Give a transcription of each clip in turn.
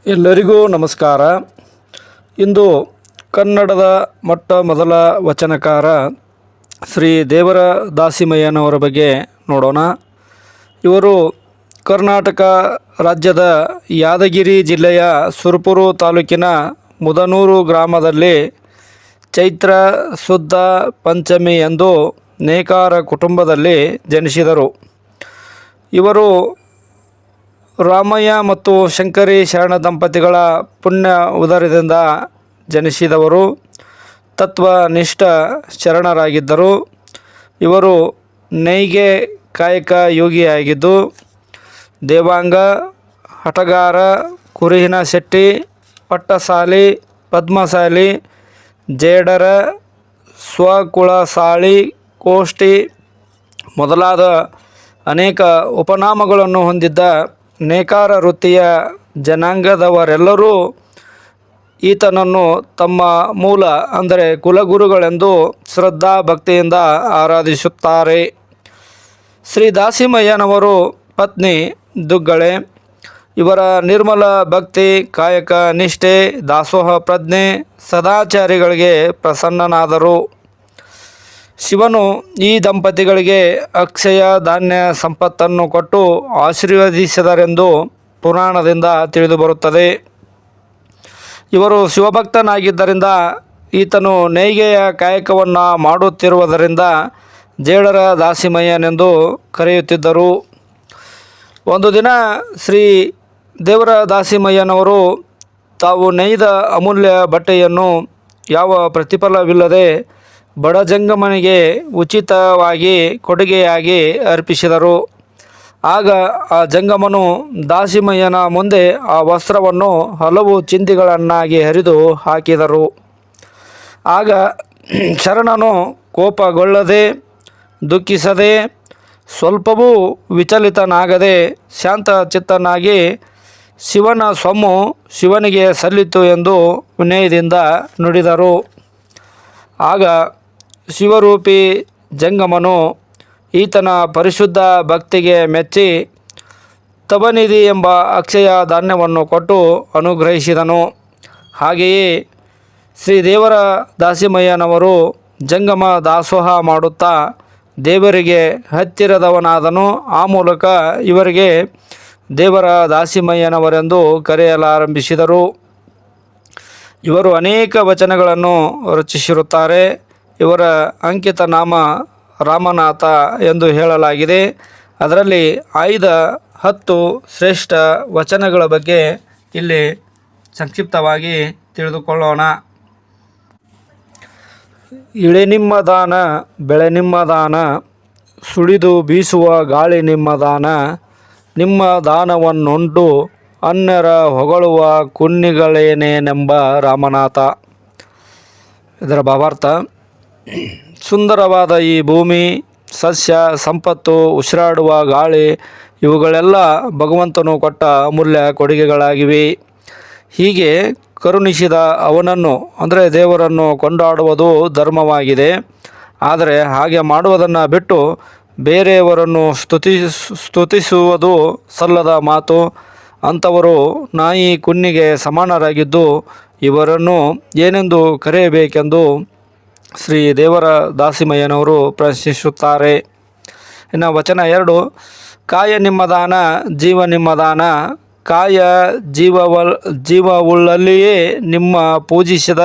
ಎಲ್ಲರಿಗೂ ನಮಸ್ಕಾರ. ಇಂದು ಕನ್ನಡದ ಮೊಟ್ಟ ಮೊದಲ ವಚನಕಾರ ಶ್ರೀ ದೇವರ ದಾಸಿಮಯ್ಯನವರ ಬಗ್ಗೆ ನೋಡೋಣ. ಇವರು ಕರ್ನಾಟಕ ರಾಜ್ಯದ ಯಾದಗಿರಿ ಜಿಲ್ಲೆಯ ಸುರಪುರ ತಾಲೂಕಿನ ಮುದನೂರು ಗ್ರಾಮದಲ್ಲಿ ಚೈತ್ರ ಶುದ್ಧ ಪಂಚಮಿ ಎಂದು ನೇಕಾರ ಕುಟುಂಬದಲ್ಲಿ ಜನಿಸಿದರು. ಇವರು ರಾಮಯ್ಯ ಮತ್ತು ಶಂಕರಿ ಶರಣ ದಂಪತಿಗಳ ಪುಣ್ಯ ಉದರದಿಂದ ಜನಿಸಿದವರು. ತತ್ವನಿಷ್ಠ ಶರಣರಾಗಿದ್ದರು. ಇವರು ನೇಯ್ಗೆ ಕಾಯಕ ಯೋಗಿಯಾಗಿದ್ದು ದೇವಾಂಗ, ಹಟಗಾರ, ಕುರಿಹಿನ ಶೆಟ್ಟಿ, ಪಟ್ಟಸಾಲಿ, ಪದ್ಮಸಾಲಿ, ಜೇಡರ, ಸ್ವಕುಳಸಾಳಿ, ಕೋಷ್ಟಿ ಮೊದಲಾದ ಅನೇಕ ಉಪನಾಮಗಳನ್ನು ಹೊಂದಿದ್ದ ನೇಕಾರ ವೃತ್ತಿಯ ಜನಾಂಗದವರೆಲ್ಲರೂ ಈತನನ್ನು ತಮ್ಮ ಮೂಲ ಅಂದರೆ ಕುಲಗುರುಗಳೆಂದು ಶ್ರದ್ಧಾ ಭಕ್ತಿಯಿಂದ ಆರಾಧಿಸುತ್ತಾರೆ. ಶ್ರೀ ದಾಸಿಮಯ್ಯನವರು ಪತ್ನಿ ದುಗ್ಗಳೆ. ಇವರ ನಿರ್ಮಲ ಭಕ್ತಿ, ಕಾಯಕ ನಿಷ್ಠೆ, ದಾಸೋಹ ಪ್ರಜ್ಞೆ, ಸದಾಚಾರಿಗಳಿಗೆ ಪ್ರಸನ್ನನಾದರು. ಶಿವನು ಈ ದಂಪತಿಗಳಿಗೆ ಅಕ್ಷಯ ಧಾನ್ಯ ಸಂಪತ್ತನ್ನು ಕೊಟ್ಟು ಆಶೀರ್ವದಿಸಿದರೆಂದು ಪುರಾಣದಿಂದ ತಿಳಿದುಬರುತ್ತದೆ. ಇವರು ಶಿವಭಕ್ತನಾಗಿದ್ದರಿಂದ ಈತನು ನೇಯ್ಗೆಯ ಕಾಯಕವನ್ನು ಮಾಡುತ್ತಿರುವುದರಿಂದ ಜೇಡರ ದಾಸಿಮಯ್ಯನೆಂದು ಕರೆಯುತ್ತಿದ್ದರು. ಒಂದು ದಿನ ಶ್ರೀ ದೇವರ ದಾಸಿಮಯ್ಯನವರು ತಾವು ನೇಯ್ದ ಅಮೂಲ್ಯ ಬಟ್ಟೆಯನ್ನು ಯಾವ ಪ್ರತಿಫಲವಿಲ್ಲದೆ ಬಡಜಂಗಮನಿಗೆ ಉಚಿತವಾಗಿ ಕೊಡುಗೆಯಾಗಿ ಅರ್ಪಿಸಿದರು. ಆಗ ಆ ಜಂಗಮನು ದಾಸಿಮಯ್ಯನ ಮುಂದೆ ಆ ವಸ್ತ್ರವನ್ನು ಹಲವು ಚಿಂದಿಗಳನ್ನಾಗಿ ಹರಿದು ಹಾಕಿದರು. ಆಗ ಶರಣನು ಕೋಪಗೊಳ್ಳದೆ, ದುಃಖಿಸದೆ, ಸ್ವಲ್ಪವೂ ವಿಚಲಿತನಾಗದೆ ಶಾಂತ ಚಿತ್ತನಾಗಿ ಶಿವನ ಸೊಮ್ಮು ಶಿವನಿಗೆ ಸಲ್ಲಿತು ಎಂದು ವಿನಯದಿಂದ ನುಡಿದರು. ಆಗ ಶಿವರೂಪಿ ಜಂಗಮನು ಈತನ ಪರಿಶುದ್ಧ ಭಕ್ತಿಗೆ ಮೆಚ್ಚಿ ತಪನಿಧಿ ಎಂಬ ಅಕ್ಷಯ ಧಾನ್ಯವನ್ನು ಕೊಟ್ಟು ಅನುಗ್ರಹಿಸಿದನು. ಹಾಗೆಯೇ ಶ್ರೀ ದೇವರ ದಾಸಿಮಯ್ಯನವರು ಜಂಗಮ ದಾಸೋಹ ಮಾಡುತ್ತಾ ದೇವರಿಗೆ ಹತ್ತಿರದವನಾದನು. ಆ ಮೂಲಕ ಇವರಿಗೆ ದೇವರ ದಾಸಿಮಯ್ಯನವರೆಂದು ಕರೆಯಲಾರಂಭಿಸಿದರು. ಇವರು ಅನೇಕ ವಚನಗಳನ್ನು ರಚಿಸಿರುತ್ತಾರೆ. ಇವರ ಅಂಕಿತ ನಾಮ ರಾಮನಾಥ ಎಂದು ಹೇಳಲಾಗಿದೆ. ಅದರಲ್ಲಿ ಆಯ್ದ 10 ಶ್ರೇಷ್ಠ ವಚನಗಳ ಬಗ್ಗೆ ಇಲ್ಲಿ ಸಂಕ್ಷಿಪ್ತವಾಗಿ ತಿಳಿದುಕೊಳ್ಳೋಣ. ಇಳೆ ನಿಮ್ಮ ದಾನ, ಬೆಳೆ ನಿಮ್ಮ ದಾನ, ಸುಳಿದು ಬೀಸುವ ಗಾಳಿ ನಿಮ್ಮ ದಾನ, ನಿಮ್ಮ ದಾನವನ್ನುಂಡು ಅನ್ಯರ ಹೊಗಳುವ ಕುನ್ನಿಗಳೇನೇನೆಂಬ ರಾಮನಾಥ. ಇದರ ಭಾವಾರ್ಥ: ಸುಂದರವಾದ ಈ ಭೂಮಿ, ಸಸ್ಯ ಸಂಪತ್ತು, ಉಸಿರಾಡುವ ಗಾಳಿ ಇವುಗಳೆಲ್ಲ ಭಗವಂತನು ಕೊಟ್ಟ ಅಮೂಲ್ಯ ಕೊಡುಗೆಗಳಾಗಿವೆ. ಹೀಗೆ ಕರುಣಿಸಿದ ಅವನನ್ನು ಅಂದರೆ ದೇವರನ್ನು ಕೊಂಡಾಡುವುದು ಧರ್ಮವಾಗಿದೆ. ಆದರೆ ಹಾಗೆ ಮಾಡುವುದನ್ನು ಬಿಟ್ಟು ಬೇರೆಯವರನ್ನು ಸ್ತುತಿಸುವುದು ಸಲ್ಲದ ಮಾತು. ಅಂಥವರು ನಾಯಿ ಕುನ್ನಿಗೆ ಸಮಾನರಾಗಿದ್ದು ಇವರನ್ನು ಏನೆಂದು ಕರೆಯಬೇಕೆಂದು ಶ್ರೀ ದೇವರ ದಾಸಿಮಯ್ಯನವರು ಪ್ರಶ್ನಿಸುತ್ತಾರೆ. ಇನ್ನು ವಚನ 2: ಕಾಯ ನಿಮ್ಮ ದಾನ, ಜೀವ ನಿಮ್ಮ ದಾನ, ಕಾಯ ಜೀವವುಳ್ಳಲ್ಲಿಯೇ ನಿಮ್ಮ ಪೂಜಿಸಿದ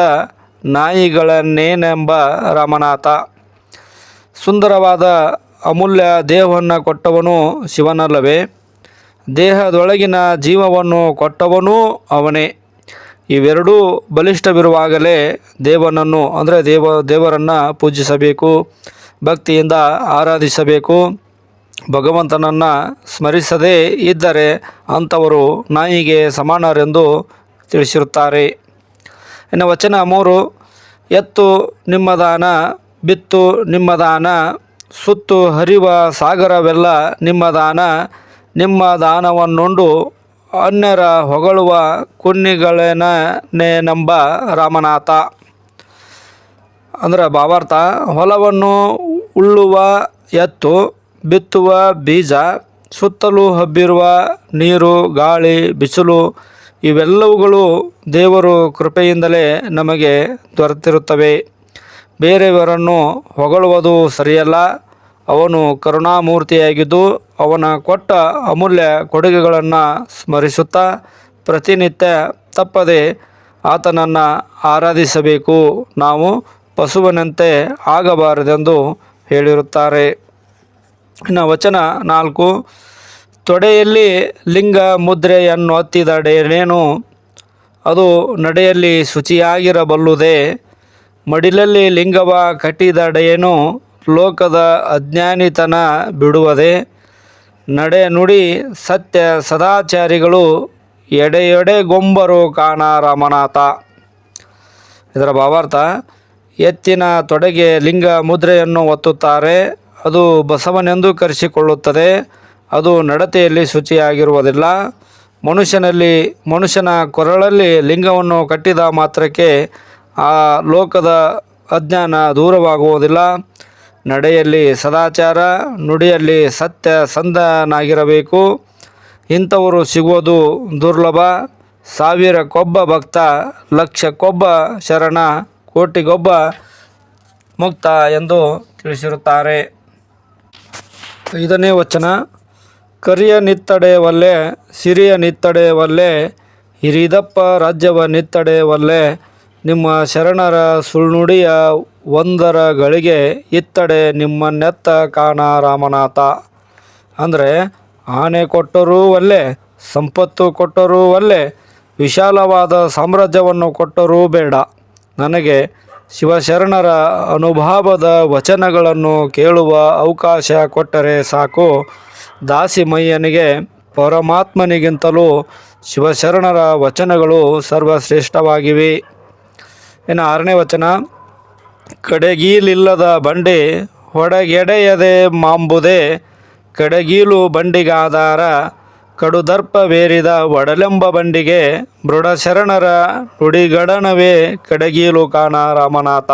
ನಾಯಿಗಳನ್ನೇನೆಂಬ ರಾಮನಾಥ. ಸುಂದರವಾದ ಅಮೂಲ್ಯ ದೇಹವನ್ನು ಕೊಟ್ಟವನು ಶಿವನಲ್ಲವೇ? ದೇಹದೊಳಗಿನ ಜೀವವನ್ನು ಕೊಟ್ಟವನೂ ಅವನೇ. ಇವೆರಡೂ ಬಲಿಷ್ಠವಿರುವಾಗಲೇ ದೇವನನ್ನು ಅಂದರೆ ದೇವರನ್ನು ಪೂಜಿಸಬೇಕು, ಭಕ್ತಿಯಿಂದ ಆರಾಧಿಸಬೇಕು. ಭಗವಂತನನ್ನು ಸ್ಮರಿಸದೇ ಇದ್ದರೆ ಅಂಥವರು ನಾಯಿಗೆ ಸಮಾನರೆಂದು ತಿಳಿಸಿರುತ್ತಾರೆ. ಇನ್ನು ವಚನ 3: ಎತ್ತು ನಿಮ್ಮ ದಾನ, ಬಿತ್ತು ನಿಮ್ಮ ದಾನ, ಸುತ್ತು ಹರಿವ ಸಾಗರವೆಲ್ಲ ನಿಮ್ಮ ದಾನ, ನಿಮ್ಮ ದಾನವನ್ನುಂಡು ಅನ್ಯರ ಹೊಗಳುವ ಕುನ್ನಿಗಳೇನೇನೆಂಬ ರಾಮನಾಥ. ಅಂದರೆ ಭಾವಾರ್ಥ: ಹೊಲವನ್ನು ಉಳ್ಳುವ ಎತ್ತು, ಬಿತ್ತುವ ಬೀಜ, ಸುತ್ತಲೂ ಹಬ್ಬಿರುವ ನೀರು, ಗಾಳಿ, ಬಿಸಿಲು ಇವೆಲ್ಲವುಗಳು ದೇವರು ಕೃಪೆಯಿಂದಲೇ ನಮಗೆ ದೊರೆತಿರುತ್ತವೆ. ಬೇರೆಯವರನ್ನು ಹೊಗಳುವುದು ಸರಿಯಲ್ಲ. ಅವನು ಕರುಣಾಮೂರ್ತಿಯಾಗಿದ್ದು ಅವನ ಕೊಟ್ಟ ಅಮೂಲ್ಯ ಕೊಡುಗೆಗಳನ್ನು ಸ್ಮರಿಸುತ್ತಾ ಪ್ರತಿನಿತ್ಯ ತಪ್ಪದೆ ಆತನನ್ನು ಆರಾಧಿಸಬೇಕು. ನಾವು ಪಶುವಿನಂತೆ ಆಗಬಾರದೆಂದು ಹೇಳಿರುತ್ತಾರೆ. ಇನ್ನು ವಚನ 4, ತೊಡೆಯಲ್ಲಿ ಲಿಂಗ ಮುದ್ರೆಯನ್ನೊತ್ತಿದಡೇನೇನು, ಅದು ನಡೆಯಲ್ಲಿ ಶುಚಿಯಾಗಿರಬಲ್ಲುದೇ. ಮಡಿಲಲ್ಲಿ ಲಿಂಗವ ಕಟ್ಟಿದಡೇನು, ಲೋಕದ ಅಜ್ಞಾನಿತನ ಬಿಡುವುದೇ. ನಡೆ ನುಡಿ ಸತ್ಯ ಸದಾಚಾರಿಗಳು, ಎಡೆಗೊಂಬರು ಕಾಣ ರಾಮನಾಥ. ಇದರ ಭಾವಾರ್ಥ: ಎತ್ತಿನ ತೊಡೆಗೆ ಲಿಂಗ ಮುದ್ರೆಯನ್ನು ಒತ್ತುತ್ತಾರೆ. ಅದು ಬಸವನೆಂದು ಕರೆಸಿಕೊಳ್ಳುತ್ತದೆ. ಅದು ನಡತೆಯಲ್ಲಿ ಶುಚಿಯಾಗಿರುವುದಿಲ್ಲ. ಮನುಷ್ಯನ ಕೊರಳಲ್ಲಿ ಲಿಂಗವನ್ನು ಕಟ್ಟಿದ ಮಾತ್ರಕ್ಕೆ ಆ ಲೋಕದ ಅಜ್ಞಾನ ದೂರವಾಗುವುದಿಲ್ಲ. ನಡೆಯಲ್ಲಿ ಸದಾಚಾರ, ನುಡಿಯಲ್ಲಿ ಸತ್ಯ ಸಂಧನಾಗಿರಬೇಕು. ಇಂಥವರು ಸಿಗುವುದು ದುರ್ಲಭ. ಸಾವಿರಕ್ಕೊಬ್ಬ ಭಕ್ತ, ಲಕ್ಷಕ್ಕೊಬ್ಬ ಶರಣ, ಕೋಟಿಗೊಬ್ಬ ಮುಕ್ತ ಎಂದು ತಿಳಿಸಿರುತ್ತಾರೆ. 5ನೇ ವಚನ: ಕರಿಯ ನಿತ್ತಡೆ ಒಲ್ಲೆ, ಸಿರಿಯ ನಿತ್ತಡೆ ಒಲ್ಲೆ, ಹಿರಿದಪ್ಪ ರಾಜ್ಯವ ನಿತ್ತಡೆ ಒಲ್ಲೆ. ನಿಮ್ಮ ಶರಣರ ಸುಳ್ನುಡಿಯ ಒಂದರ ಗಳಿಗೆ, ಇತ್ತಡೆ ನಿಮ್ಮನ್ನೆತ್ತ ಕಾಣ ರಾಮನಾಥ. ಅಂದರೆ ಆನೆ ಕೊಟ್ಟರೂ ಒಲ್ಲೆ, ಸಂಪತ್ತು ಕೊಟ್ಟರೂ ಒಲ್ಲೆ, ವಿಶಾಲವಾದ ಸಾಮ್ರಾಜ್ಯವನ್ನು ಕೊಟ್ಟರೂ ಬೇಡ. ನನಗೆ ಶಿವಶರಣರ ಅನುಭಾವದ ವಚನಗಳನ್ನು ಕೇಳುವ ಅವಕಾಶ ಕೊಟ್ಟರೆ ಸಾಕು. ದಾಸಿಮಯ್ಯನಿಗೆ ಪರಮಾತ್ಮನಿಗಿಂತಲೂ ಶಿವಶರಣರ ವಚನಗಳು ಸರ್ವಶ್ರೇಷ್ಠವಾಗಿವೆ. ಇನ್ನು 6ನೇ ವಚನ: ಕಡೆಗೀಲಿಲ್ಲದ ಬಂಡಿ ಹೊಡಗೆಡೆಯದೆ ಮಾಂಬುದೇ. ಕಡೆಗೀಲು ಬಂಡಿಗಾಧಾರ, ಕಡುದರ್ಪವೇರಿದ ಒಡಲೆಂಬ ಬಂಡಿಗೆ. ಮೃಡಶರಣರ ನುಡಿಗಡನವೇ ಕಡೆಗೀಲು ಕಾಣ ರಾಮನಾಥ.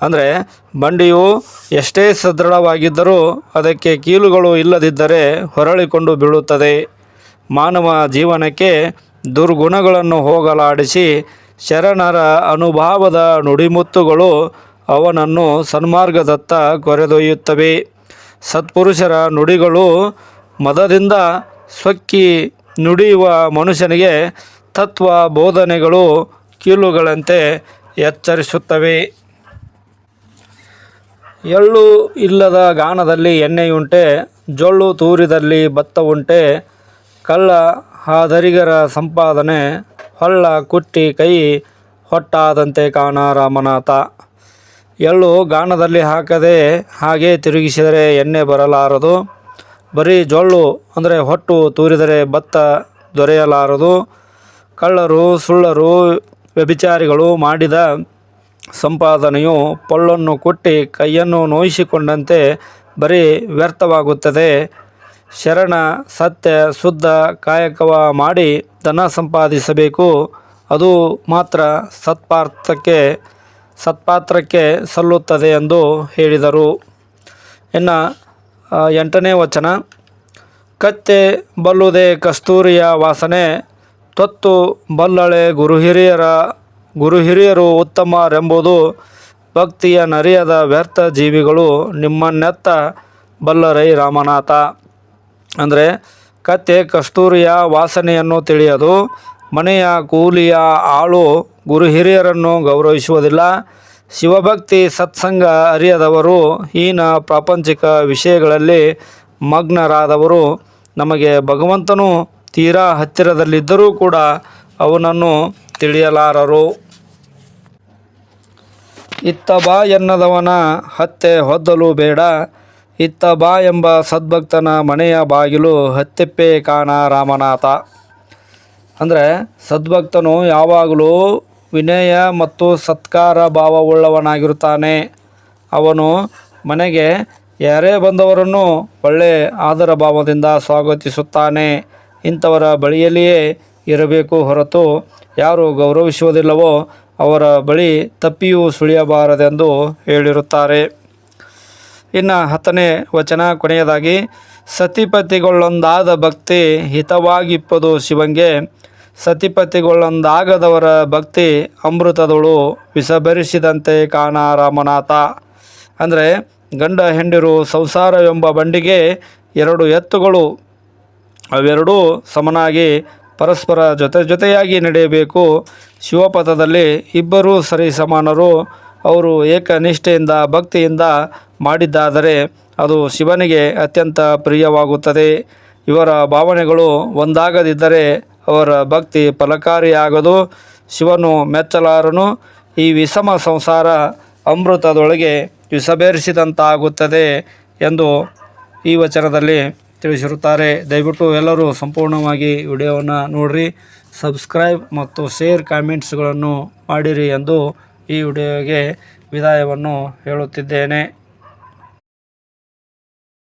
ಅಂದರೆ ಬಂಡಿಯು ಎಷ್ಟೇ ಸದೃಢವಾಗಿದ್ದರೂ ಅದಕ್ಕೆ ಕೀಲುಗಳು ಇಲ್ಲದಿದ್ದರೆ ಹೊರಳಿಕೊಂಡು ಬೀಳುತ್ತದೆ. ಮಾನವ ಜೀವನಕ್ಕೆ ದುರ್ಗುಣಗಳನ್ನು ಹೋಗಲಾಡಿಸಿ ಶರಣರ ಅನುಭಾವದ ನುಡಿಮುತ್ತುಗಳು ಅವನನ್ನು ಸನ್ಮಾರ್ಗದತ್ತ ಕೊರೆದೊಯ್ಯುತ್ತವೆ. ಸತ್ಪುರುಷರ ನುಡಿಗಳು ಮದದಿಂದ ಸೊಕ್ಕಿ ನುಡಿಯುವ ಮನುಷ್ಯನಿಗೆ ತತ್ವ ಬೋಧನೆಗಳು ಕೀಲುಗಳಂತೆ ಎಚ್ಚರಿಸುತ್ತವೆ. ಎಳ್ಳು ಇಲ್ಲದ ಗಾಣದಲ್ಲಿ ಎಣ್ಣೆಯುಂಟೆ, ಜೊಳ್ಳು ತೂರಿದಲ್ಲಿ ಭತ್ತ ಉಂಟೆ. ಕಳ್ಳ ಹಾದರಿಗರ ಸಂಪಾದನೆ, ಹೊಳ್ಳ ಕುಟ್ಟಿ ಕೈ ಹೊಟ್ಟಾದಂತೆ ಕಾಣ ರಾಮನಾಥ. ಎಳ್ಳು ಗಾಣದಲ್ಲಿ ಹಾಕದೆ ಹಾಗೆ ತಿರುಗಿಸಿದರೆ ಎಣ್ಣೆ ಬರಲಾರದು. ಬರೀ ಜೊಳ್ಳು ಅಂದರೆ ಹೊಟ್ಟು ತೂರಿದರೆ ಭತ್ತ ದೊರೆಯಲಾರದು. ಕಳ್ಳರು, ಸುಳ್ಳರು, ವ್ಯಭಿಚಾರಿಗಳು ಮಾಡಿದ ಸಂಪಾದನೆಯು ಪೊಳ್ಳನ್ನು ಕುಟ್ಟಿ ಕೈಯನ್ನು ನೋಯಿಸಿಕೊಂಡಂತೆ ಬರೀ ವ್ಯರ್ಥವಾಗುತ್ತದೆ. ಶರಣ ಸತ್ಯ ಶುದ್ಧ ಕಾಯಕವ ಮಾಡಿ ಧನ ಸಂಪಾದಿಸಬೇಕು. ಅದು ಮಾತ್ರ ಸತ್ಪಾತ್ರಕ್ಕೆ ಸಲ್ಲುತ್ತದೆ ಎಂದು ಹೇಳಿದರು. ಇನ್ನು 8ನೇ ವಚನ: ಕತ್ತೆ ಬಲ್ಲುದೆ ಕಸ್ತೂರಿಯ ವಾಸನೆ, ತೊತ್ತು ಬಲ್ಲಳೆ ಗುರುಹಿರಿಯರು ಉತ್ತಮರೆಂಬುದು. ಭಕ್ತಿಯ ನರಿಯದ ವ್ಯರ್ಥ ಜೀವಿಗಳು ನಿಮ್ಮನ್ನೆತ್ತ ಬಲ್ಲರೈ ರಾಮನಾಥ. ಅಂದರೆ ಕತ್ತೆ ಕಸ್ತೂರಿಯ ವಾಸನೆಯನ್ನು ತಿಳಿಯದು. ಮನೆಯ ಕೂಲಿಯ ಆಳು ಗುರುಹಿರಿಯರನ್ನು ಗೌರವಿಸುವುದಿಲ್ಲ. ಶಿವಭಕ್ತಿ ಸತ್ಸಂಗ ಅರಿಯದವರು, ಹೀನ ಪ್ರಾಪಂಚಿಕ ವಿಷಯಗಳಲ್ಲಿ ಮಗ್ನರಾದವರು ನಮಗೆ ಭಗವಂತನು ತೀರಾ ಹತ್ತಿರದಲ್ಲಿದ್ದರೂ ಕೂಡ ಅವನನ್ನು ತಿಳಿಯಲಾರರು. ಇತ್ತ ಬಾ ಎನ್ನದವನ ಹತ್ತೆ ಹೊದ್ದಲು ಬೇಡ, ಇತ್ತ ಬಾ ಎಂಬ ಸದ್ಭಕ್ತನ ಮನೆಯ ಬಾಗಿಲು ಹತ್ತೆಪ್ಪೆ ಕಾಣ ರಾಮನಾಥ. ಅಂದರೆ ಸದ್ಭಕ್ತನು ಯಾವಾಗಲೂ ವಿನಯ ಮತ್ತು ಸತ್ಕಾರ ಭಾವವುಳ್ಳವನಾಗಿರುತ್ತಾನೆ. ಅವನು ಮನೆಗೆ ಯಾರೇ ಬಂದವರನ್ನು ಒಳ್ಳೆ ಆದರ ಭಾವದಿಂದ ಸ್ವಾಗತಿಸುತ್ತಾನೆ. ಇಂಥವರ ಬಳಿಯಲ್ಲಿಯೇ ಇರಬೇಕು ಹೊರತು ಯಾರು ಗೌರವಿಸುವುದಿಲ್ಲವೋ ಅವರ ಬಳಿ ತಪ್ಪಿಯೂ ಸುಳಿಯಬಾರದೆಂದು ಹೇಳಿರುತ್ತಾರೆ. ಇನ್ನು 10ನೇ ವಚನ ಕೊನೆಯದಾಗಿ: ಸತಿಪತಿಗೊಳ್ಳೊಂದಾದ ಭಕ್ತಿ ಹಿತವಾಗಿಪ್ಪದು ಶಿವಂಗೆ. ಸತಿಪತಿಗಳೊಂದಾಗದವರ ಭಕ್ತಿ ಅಮೃತದೊಳು ವಿಷಬೆರೆಸಿದಂತೆ ಕಾಣ ರಾಮನಾಥ. ಅಂದರೆ ಗಂಡ ಹೆಂಡಿರು ಸಂಸಾರವೆಂಬ ಬಂಡಿಗೆ 2 ಎತ್ತುಗಳು, ಅವೆರಡೂ ಸಮನಾಗಿ ಪರಸ್ಪರ ಜೊತೆಯಾಗಿ ನಡೆಯಬೇಕು. ಶಿವಪಥದಲ್ಲಿ ಇಬ್ಬರೂ ಸರಿಸಮಾನರು. ಅವರು ಏಕನಿಷ್ಠೆಯಿಂದ ಭಕ್ತಿಯಿಂದ ಮಾಡಿದ್ದಾದರೆ ಅದು ಶಿವನಿಗೆ ಅತ್ಯಂತ ಪ್ರಿಯವಾಗುತ್ತದೆ. ಇವರ ಭಾವನೆಗಳು ಒಂದಾಗದಿದ್ದರೆ ಅವರ ಭಕ್ತಿ ಫಲಕಾರಿಯಾಗದು, ಶಿವನು ಮೆಚ್ಚಲಾರನು. ಈ ವಿಷಮ ಸಂಸಾರ ಅಮೃತದೊಳಗೆ ವಿಷಬೆರೆಸಿದಂತಾಗುತ್ತದೆ ಎಂದು ಈ ವಚನದಲ್ಲಿ ತಿಳಿಸಿರುತ್ತಾರೆ. ದಯವಿಟ್ಟು ಎಲ್ಲರೂ ಸಂಪೂರ್ಣವಾಗಿ ವಿಡಿಯೋವನ್ನು ನೋಡಿರಿ, ಸಬ್ಸ್ಕ್ರೈಬ್ ಮತ್ತು ಶೇರ್ ಕಾಮೆಂಟ್ಸ್ಗಳನ್ನು ಮಾಡಿರಿ ಎಂದು ಈ ವಿಡಿಯೋಗೆ ವಿದಾಯವನ್ನು ಹೇಳುತ್ತಿದ್ದೇನೆ.